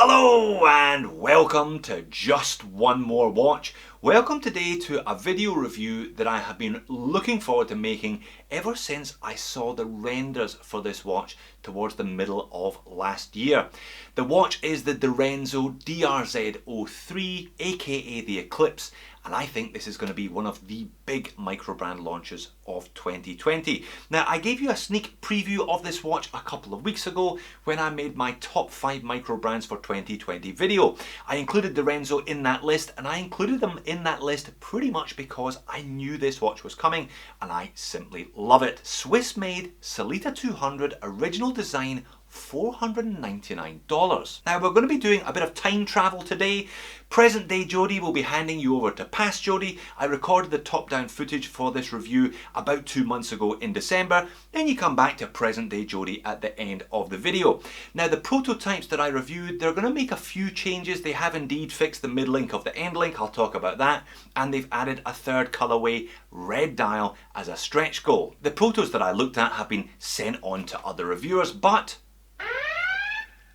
Hello and welcome to Just One More Watch. Welcome today to a video review that I have been looking forward to making ever since I saw the renders for this watch towards the middle of last year. The watch is the Direnzo DRZ03, aka the Eclipse, and I think this is going to be one of the big micro brand launches of 2020. Now, I gave you a sneak preview of this watch a couple of weeks ago when I made my top 5 micro brands for 2020 video. I included Direnzo in that list, and I included them in that list pretty much because I knew this watch was coming and I simply love it. Swiss made, Sellita 200, original design, $499. Now we're going to be doing a bit of time travel today. Present day Jody will be handing you over to past Jody. I recorded the top down footage for this review about 2 months ago in December. Then you come back to present day Jody at the end of the video. Now the prototypes that I reviewed, they're going to make a few changes. They have indeed fixed the mid link of the end link, I'll talk about that. And they've added a third colorway, red dial, as a stretch goal. The protos that I looked at have been sent on to other reviewers, but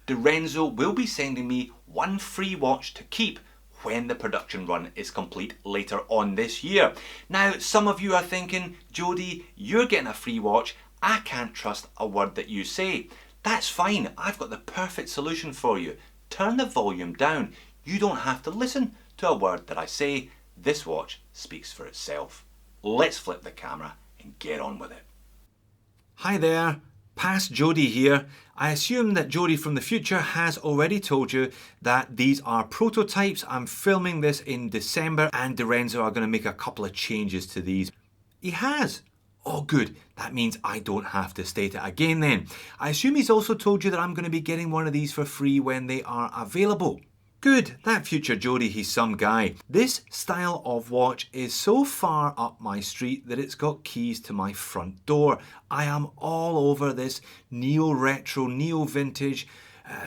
Direnzo will be sending me one free watch to keep when the production run is complete later on this year. Now, some of you are thinking, Jody, you're getting a free watch. I can't trust a word that you say. That's fine. I've got the perfect solution for you. Turn the volume down. You don't have to listen to a word that I say. This watch speaks for itself. Let's flip the camera and get on with it. Hi there. Past Jody here. I assume that Jody from the future has already told you that these are prototypes. I'm filming this in December and Direnzo are going to make a couple of changes to these. He has. Oh good, that means I don't have to state it again then. I assume he's also told you that I'm going to be getting one of these for free when they are available. Good, that future Jody, he's some guy. This style of watch is so far up my street that it's got keys to my front door. I am all over this neo-retro, neo-vintage,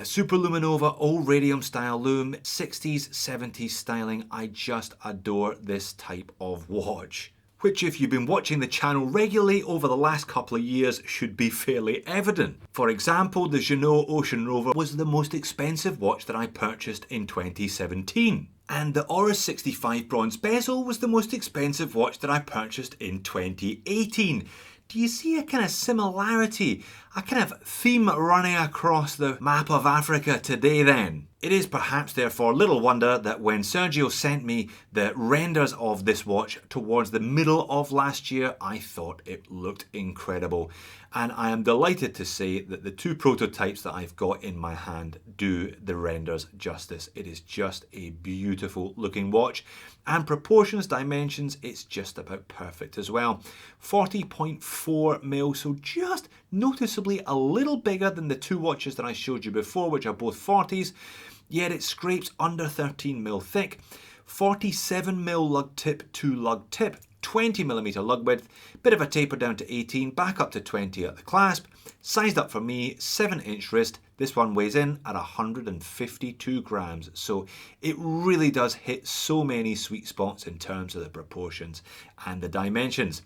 superluminova, old radium style loom, 60s, 70s styling. I just adore this type of watch, which if you've been watching the channel regularly over the last couple of years should be fairly evident. For example, the Jeanneau Ocean Rover was the most expensive watch that I purchased in 2017. And the Oris 65 Bronze Bezel was the most expensive watch that I purchased in 2018. Do you see a kind of similarity, a kind of theme running across the map of Africa today then? It is perhaps therefore little wonder that when Sergio sent me the renders of this watch towards the middle of last year, I thought it looked incredible. And I am delighted to say that the 2 prototypes that I've got in my hand do the renders justice. It is just a beautiful looking watch. And proportions, dimensions, it's just about perfect as well. 40.4 mil, so just noticeably a little bigger than the 2 watches that I showed you before, which are both 40s. Yet it scrapes under 13 mil thick, 47 mil lug tip to lug tip, 20 millimeter lug width, bit of a taper down to 18, back up to 20 at the clasp, sized up for me, 7-inch wrist. This one weighs in at 152 grams, so it really does hit so many sweet spots in terms of the proportions and the dimensions.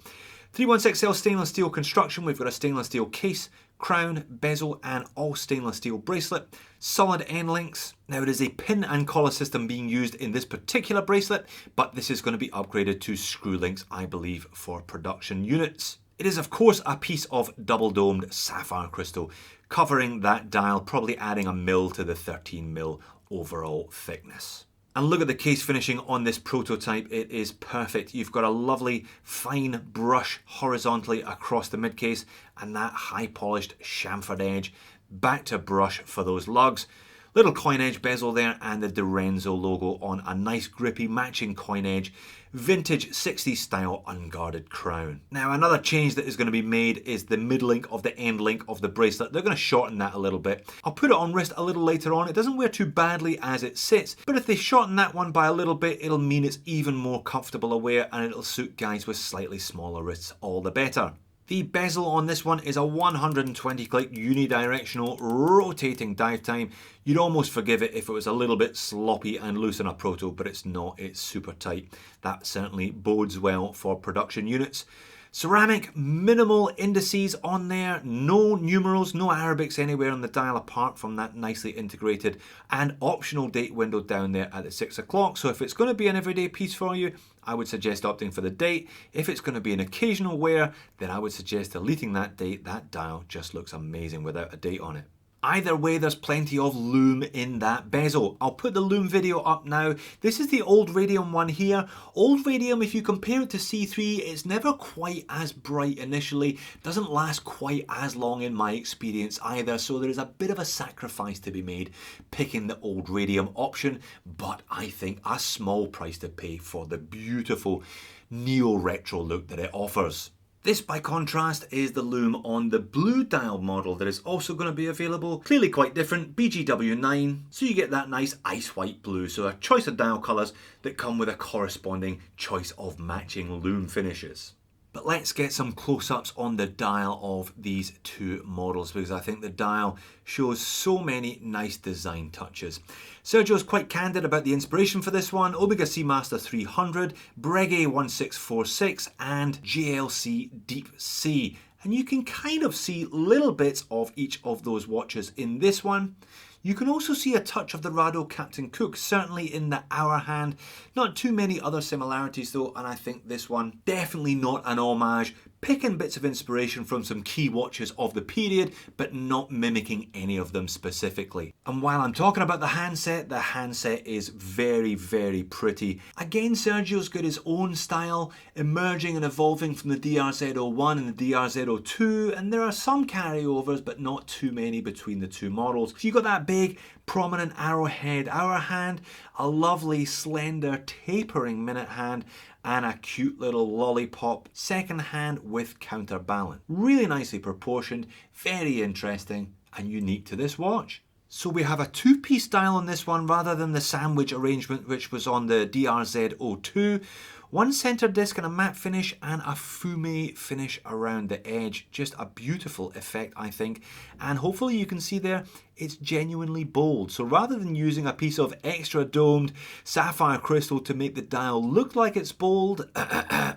316L stainless steel construction. We've got a stainless steel case, crown, bezel and all stainless steel bracelet. Solid end links. Now it is a pin and collar system being used in this particular bracelet, but this is going to be upgraded to screw links, I believe, for production units. It is of course a piece of double domed sapphire crystal covering that dial, probably adding a mil to the 13 mil overall thickness. And look at the case finishing on this prototype, it is perfect. You've got a lovely fine brush horizontally across the mid case and that high polished chamfered edge back to brush for those lugs. Little coin edge bezel there and the Direnzo logo on a nice grippy matching coin edge, vintage 60s style unguarded crown. Now another change that is going to be made is the mid link of the end link of the bracelet. They're going to shorten that a little bit. I'll put it on wrist a little later on. It doesn't wear too badly as it sits, but if they shorten that one by a little bit, it'll mean it's even more comfortable to wear and it'll suit guys with slightly smaller wrists all the better. The bezel on this one is a 120 click unidirectional rotating dive time. You'd almost forgive it if it was a little bit sloppy and loose in a proto, but it's not, it's super tight. That certainly bodes well for production units. Ceramic, minimal indices on there, no numerals, no Arabics anywhere on the dial apart from that nicely integrated and optional date window down there at the 6 o'clock. So if it's going to be an everyday piece for you, I would suggest opting for the date. If it's going to be an occasional wear, then I would suggest deleting that date. That dial just looks amazing without a date on it. Either way, there's plenty of lume in that bezel. I'll put the lume video up now. This is the old radium one here. Old radium, if you compare it to C3, it's never quite as bright initially. Doesn't last quite as long in my experience either. So there is a bit of a sacrifice to be made picking the old radium option. But I think a small price to pay for the beautiful neo-retro look that it offers. This, by contrast, is the lume on the blue dial model that is also going to be available. Clearly quite different, BGW9, so you get that nice ice white blue. So a choice of dial colours that come with a corresponding choice of matching lume finishes. But let's get some close-ups on the dial of these two models because I think the dial shows so many nice design touches. Sergio's quite candid about the inspiration for this one: Omega Seamaster 300, Breguet 1646 and JLC Deep Sea. And you can kind of see little bits of each of those watches in this one. You can also see a touch of the Rado Captain Cook, certainly in the hour hand. Not too many other similarities though, and I think this one definitely not an homage, picking bits of inspiration from some key watches of the period, but not mimicking any of them specifically. And while I'm talking about the handset is very, very pretty. Again, Sergio's got his own style, emerging and evolving from the DRZ01 and the DRZ02, and there are some carryovers, but not too many between the two models. So you've got that big, prominent arrowhead hour hand, a lovely, slender, tapering minute hand, and a cute little lollipop second hand with counterbalance. Really nicely proportioned, very interesting and unique to this watch. So we have a two-piece dial on this one rather than the sandwich arrangement which was on the DRZ02. One center disc and a matte finish and a fume finish around the edge. Just a beautiful effect, I think. And hopefully you can see there, it's genuinely bold. So rather than using a piece of extra domed sapphire crystal to make the dial look like it's bold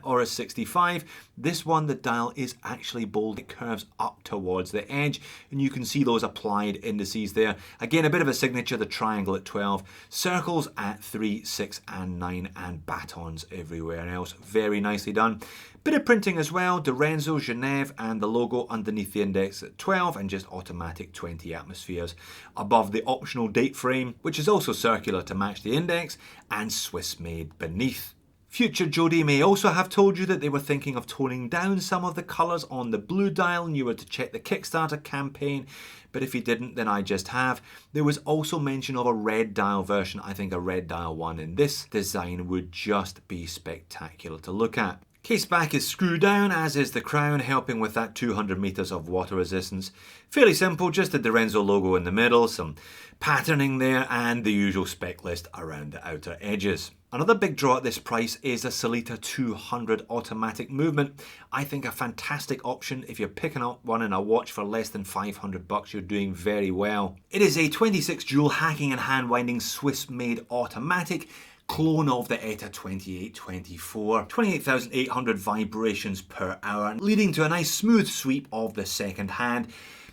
or a 65, this one, the dial is actually bold. It curves up towards the edge and you can see those applied indices there. Again, a bit of a signature, the triangle at 12, circles at 3, 6 and 9 and batons everywhere else. Very nicely done. Bit of printing as well, Direnzo, Genève and the logo underneath the index at 12 and just automatic 20 atmospheres above the optional date frame, which is also circular to match the index and Swiss made beneath. Future Jody may also have told you that they were thinking of toning down some of the colours on the blue dial and you were to check the Kickstarter campaign, but if he didn't, then I just have. There was also mention of a red dial version. I think a red dial one in this design would just be spectacular to look at. Case back is screwed down, as is the crown, helping with that 200 meters of water resistance. Fairly simple, just the Direnzo logo in the middle, some patterning there, and the usual spec list around the outer edges. Another big draw at this price is a Sellita 200 automatic movement. I think a fantastic option. If you're picking up one in a watch for less than 500 bucks, you're doing very well. It is a 26 jewel hacking and hand winding Swiss made automatic, clone of the ETA 2824, 28,800 vibrations per hour, leading to a nice smooth sweep of the second hand.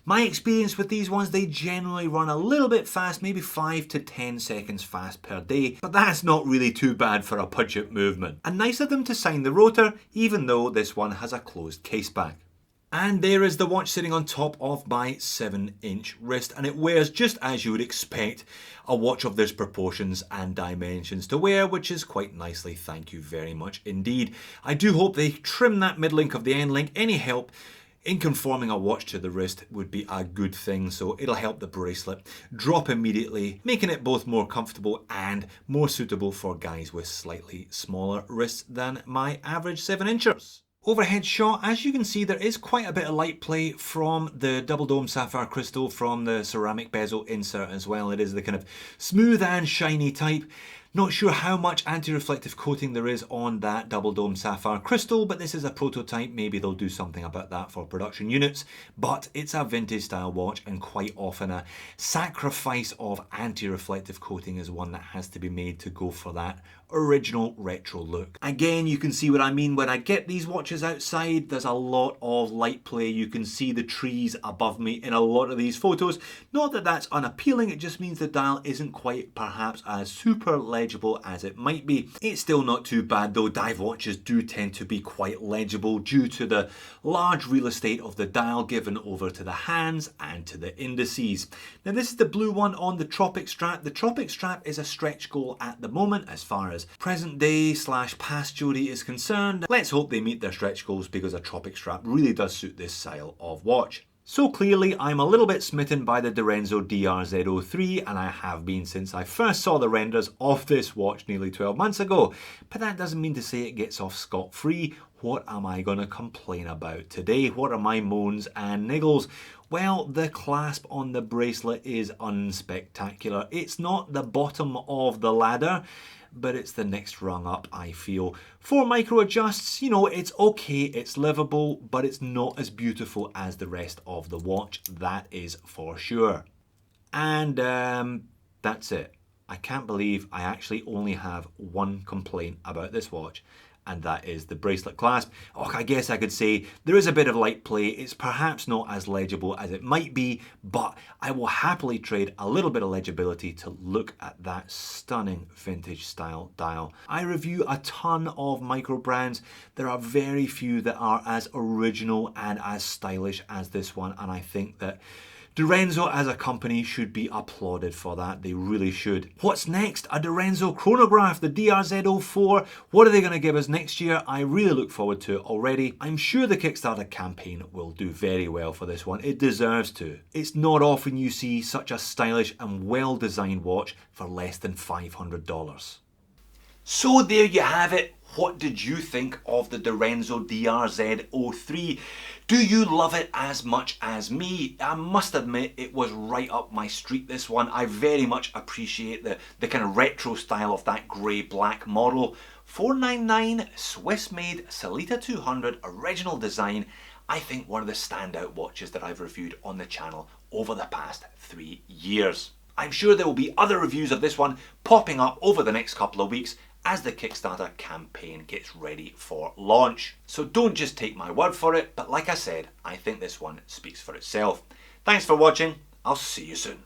My experience with these ones, they generally run a little bit fast, maybe 5 to 10 seconds fast per day, but that's not really too bad for a budget movement. And nice of them to sign the rotor, even though this one has a closed case back. And there is the watch sitting on top of my 7-inch wrist, and it wears just as you would expect a watch of this proportions and dimensions to wear, which is quite nicely, thank you very much indeed. I do hope they trim that mid link of the end link. Any help in conforming a watch to the wrist would be a good thing, so it'll help the bracelet drop immediately, making it both more comfortable and more suitable for guys with slightly smaller wrists than my average 7-inchers. Overhead shot, as you can see, there is quite a bit of light play from the double dome sapphire crystal from the ceramic bezel insert as well. It is the kind of smooth and shiny type. Not sure how much anti-reflective coating there is on that double dome sapphire crystal, but this is a prototype. Maybe they'll do something about that for production units. But it's a vintage style watch, and quite often a sacrifice of anti-reflective coating is one that has to be made to go for that original retro look. Again, you can see what I mean when I get these watches outside. There's a lot of light play. You can see the trees above me in a lot of these photos. Not that that's unappealing, it just means the dial isn't quite perhaps as super legible as it might be. It's still not too bad though. Dive watches do tend to be quite legible due to the large real estate of the dial given over to the hands and to the indices. Now this is the blue one on the Tropic strap. The Tropic strap is a stretch goal at the moment as far as present day / past Jody is concerned. Let's hope they meet their stretch goals, because a Tropic strap really does suit this style of watch. So clearly I'm a little bit smitten by the Direnzo DRZ03, and I have been since I first saw the renders of this watch nearly 12 months ago. But that doesn't mean to say it gets off scot-free. What am I going to complain about today? What are my moans and niggles? Well, the clasp on the bracelet is unspectacular. It's not the bottom of the ladder, but it's the next rung up, I feel. For micro adjusts, you know, it's okay, it's livable, but it's not as beautiful as the rest of the watch, that is for sure. And that's it. I can't believe I actually only have one complaint about this watch, and that is the bracelet clasp. Oh, I guess I could say there is a bit of light play. It's perhaps not as legible as it might be, but I will happily trade a little bit of legibility to look at that stunning vintage style dial. I review a ton of micro brands. There are very few that are as original and as stylish as this one, and I think that Direnzo as a company should be applauded for that. They really should. What's next? A Direnzo chronograph, the DRZ04. What are they going to give us next year? I really look forward to it already. I'm sure the Kickstarter campaign will do very well for this one. It deserves to. It's not often you see such a stylish and well-designed watch for less than $500. So there you have it. What did you think of the Direnzo DRZ03? Do you love it as much as me? I must admit it was right up my street, this one. I very much appreciate the kind of retro style of that grey black model. $499, Swiss made, Sellita 200, original design. I think one of the standout watches that I've reviewed on the channel over the past 3 years. I'm sure there will be other reviews of this one popping up over the next couple of weeks as the Kickstarter campaign gets ready for launch. So don't just take my word for it, but like I said, I think this one speaks for itself. Thanks for watching, I'll see you soon.